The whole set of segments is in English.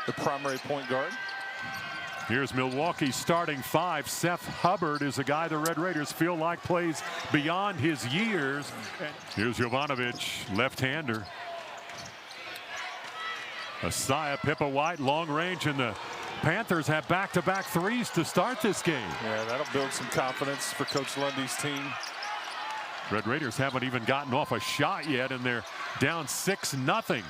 the primary point guard. Here's Milwaukee's starting five. Seth Hubbard is a guy the Red Raiders feel like plays beyond his years. And here's Jovanovic, left-hander. Asaya Pippa White, long range, and the Panthers have back-to-back threes to start this game. Yeah, that'll build some confidence for Coach Lundy's team. Red Raiders haven't even gotten off a shot yet, and they're down 6-0.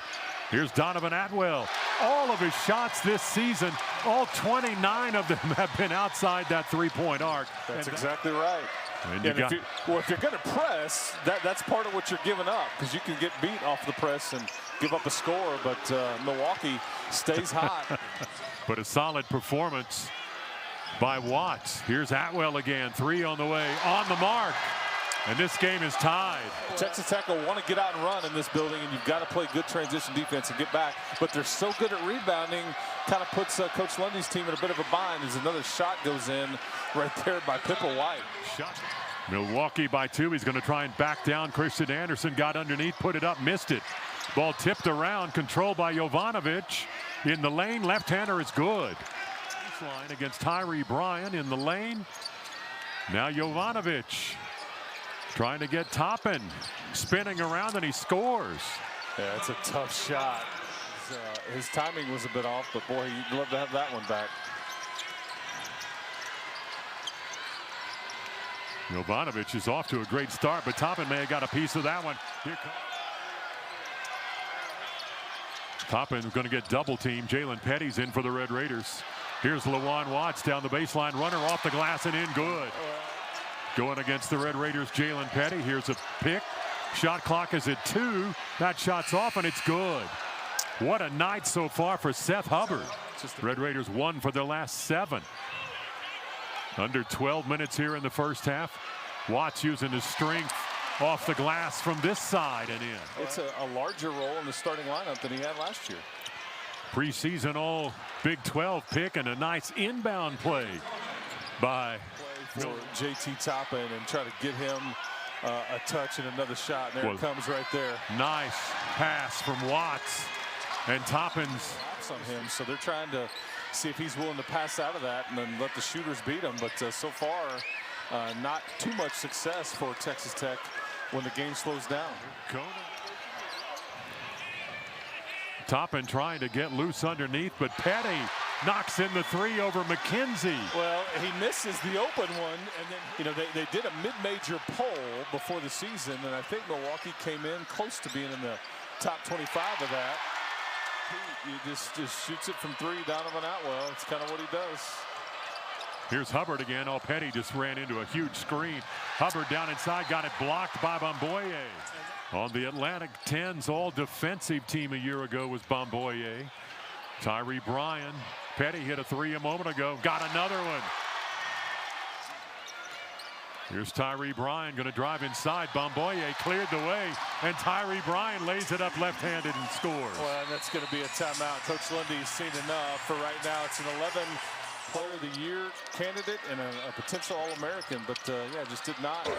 Here's Donovan Atwell. All of his shots this season, all 29 of them have been outside that three-point arc. That's exactly right. And if you're going to press, that's part of what you're giving up, because you can get beat off the press and give up a score, but Milwaukee stays hot. But a solid performance by Watts. Here's Atwell again, three on the way, on the mark. And this game is tied. Texas Tech will want to get out and run in this building, and you've got to play good transition defense and get back. But they're so good at rebounding, kind of puts Coach Lundy's team in a bit of a bind as another shot goes in right there by Pippa White. Shot. Milwaukee by 2. He's going to try and back down. Christian Anderson got underneath, put it up, missed it. Ball tipped around, controlled by Jovanovic. In the lane, left-hander is good. Baseline against Tyree Bryan in the lane. Now Jovanovic. Trying to get Toppin, spinning around, and he scores. Yeah, it's a tough shot. His timing was a bit off, but boy, you'd love to have that one back. Jovanovic is off to a great start, but Toppin may have got a piece of that one. Toppin's going to get double teamed. Jalen Petty's in for the Red Raiders. Here's Lawan Watts down the baseline, runner off the glass and in, good. Going against the Red Raiders, Jalen Petty. Here's a pick. Shot clock is at 2. That shot's off, and it's good. What a night so far for Seth Hubbard. Red Raiders won for their last 7. Under 12 minutes here in the first half. Watts using his strength off the glass from this side and in. It's a larger role in the starting lineup than he had last year. Preseason all Big 12 pick, and a nice inbound play by for JT Toppin and try to get him a touch and another shot. And there it comes right there. Nice pass from Watts, and Toppin's on him. So they're trying to see if he's willing to pass out of that and then let the shooters beat him. But so far, not too much success for Texas Tech when the game slows down. Toppin trying to get loose underneath, but Petty knocks in the 3 over McKenzie. Well, he misses the open one, and then, you know, they did a mid-major poll before the season, and I think Milwaukee came in close to being in the top 25 of that. He just shoots it from 3, Donovan Atwell. It's kind of what he does. Here's Hubbard again. Oh, Petty just ran into a huge screen. Hubbard down inside, got it blocked by Bomboye. On the Atlantic 10's all-defensive team a year ago was Bomboye. Tyree Bryan. Petty hit a 3 a moment ago. Got another one. Here's Tyree Bryan going to drive inside. Bomboye cleared the way, and Tyree Bryan lays it up left-handed and scores. Well, and that's going to be a timeout. Coach Lundy's seen enough. For right now, it's an 11 Player of the Year candidate and a potential All-American, but yeah, just did not get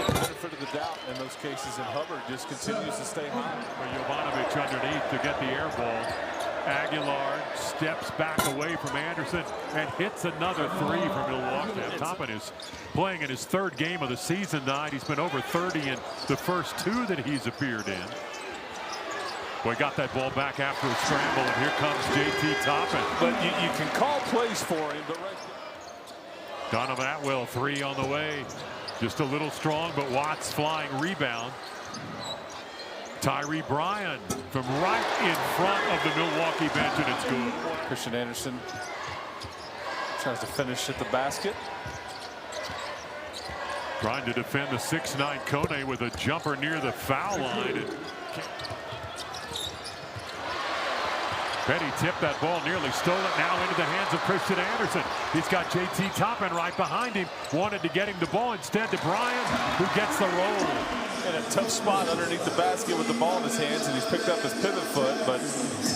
the benefit of the doubt in those cases, and Hubbard just continues to stay high. Jovanovic underneath to get the air ball. Aguilar steps back away from Anderson and hits another 3 from Milwaukee. Toppin is playing in his 3rd game of the season tonight. He's been over 30 in the first 2 that he's appeared in. Boy, got that ball back after a scramble, and here comes JT Toppin. But you can call plays for him, but right there. Donovan Atwell 3 on the way. Just a little strong, but Watts flying rebound. Tyree Bryan from right in front of the Milwaukee bench, and it's good. Christian Anderson tries to finish at the basket. Trying to defend the 6'9" Kone with a jumper near the foul line. Petty tipped that ball, nearly stole it, now into the hands of Christian Anderson. He's got JT Toppin right behind him. Wanted to get him the ball, instead to Bryan, who gets the roll. In a tough spot underneath the basket with the ball in his hands, and he's picked up his pivot foot, but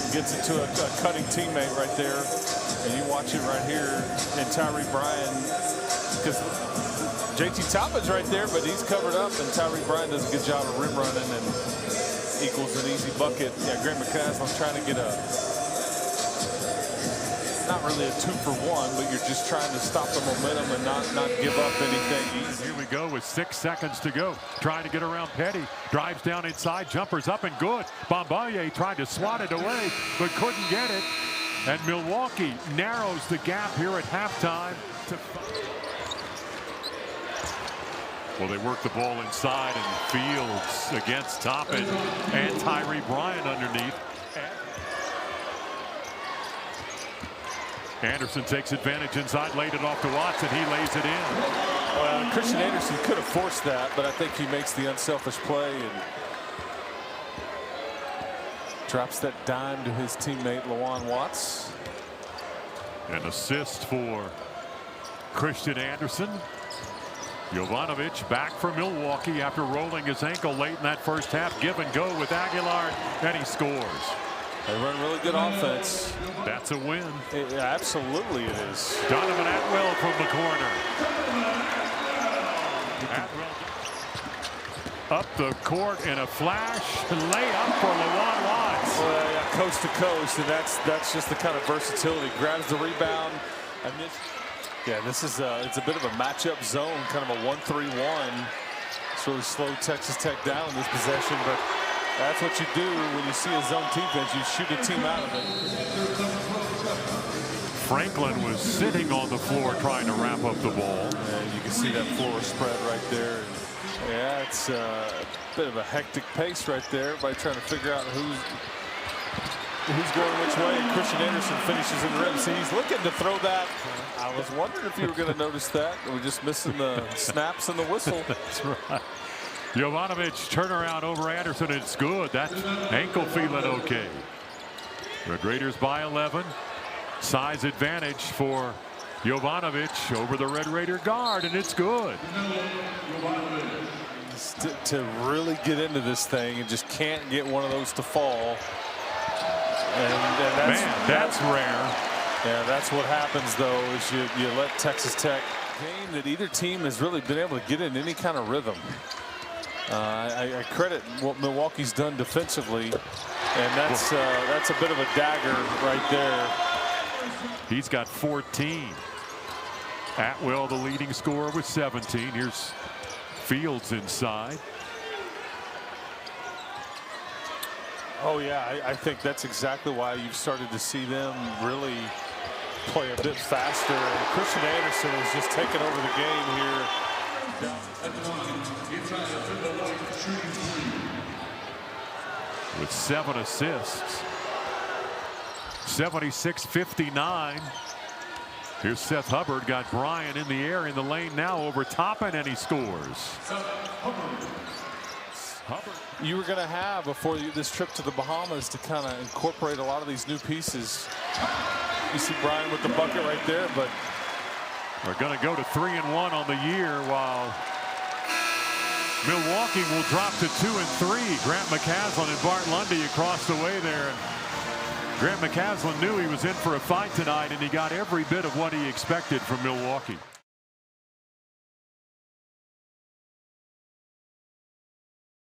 gets it to a cutting teammate right there. And you watch it right here, and Tyree Bryan, because JT Toppin's right there, but he's covered up, and Tyree Bryan does a good job of rim running and equals an easy bucket. Yeah, Grant McCaslin trying to get a not really a 2-for-1, but you're just trying to stop the momentum and not give up anything easy. Here we go with 6 seconds to go. Trying to get around Petty. Drives down inside. Jumpers up and good. Bombardier tried to swat it away, but couldn't get it. And Milwaukee narrows the gap here at halftime. Well, they work the ball inside, and Fields against Toppin and Tyree Bryant underneath. Anderson takes advantage inside, laid it off to Watson. He lays it in. Well, Christian Anderson could have forced that, but I think he makes the unselfish play and drops that dime to his teammate Lawan Watts. An assist for Christian Anderson. Jovanovic back for Milwaukee after rolling his ankle late in that first half. Give and go with Aguilar, and he scores. They run really good offense. That's a win. Absolutely it is. Donovan Atwell from the corner. Up the court in a flash. Layup for Lawan Watts. Well, yeah, coast to coast, and that's just the kind of versatility. Grabs the rebound. And this is it's a bit of a matchup zone, kind of a 1-3-1. It's really slowed Texas Tech down in this possession, but that's what you do when you see a zone defense. You shoot a team out of it. Franklin was sitting on the floor trying to wrap up the ball. And you can see that floor spread right there. Yeah, it's a bit of a hectic pace right there. Everybody trying to figure out who's going which way. And Christian Anderson finishes in the rim. See, he's looking to throw that. I was wondering if you were going to notice that. We're just missing the snaps and the whistle. That's right. Jovanovic turnaround over Anderson. It's good. That ankle feeling okay. Red Raiders by 11. Size advantage for Jovanovic over the Red Raider guard, and it's good. To really get into this thing and just can't get one of those to fall. And that's rare. Yeah, that's what happens though, is you let Texas Tech game that either team has really been able to get in any kind of rhythm. I credit what Milwaukee's done defensively, and that's a bit of a dagger right there. He's got 14. Atwell, the leading scorer, with 17. Here's Fields inside. Oh yeah, I think that's exactly why you've started to see them really play a bit faster. And Christian Anderson has just taken over the game here. With 7 assists. 76-59. Here's Seth Hubbard, got Bryant in the air in the lane now over Toppin, and he scores. You were going to have before this trip to the Bahamas to kind of incorporate a lot of these new pieces. You see Bryant with the bucket right there, but we're going to go to 3-1 on the year, while Milwaukee will drop to 2-3. Grant McCaslin and Bart Lundy across the way there. Grant McCaslin knew he was in for a fight tonight, and he got every bit of what he expected from Milwaukee.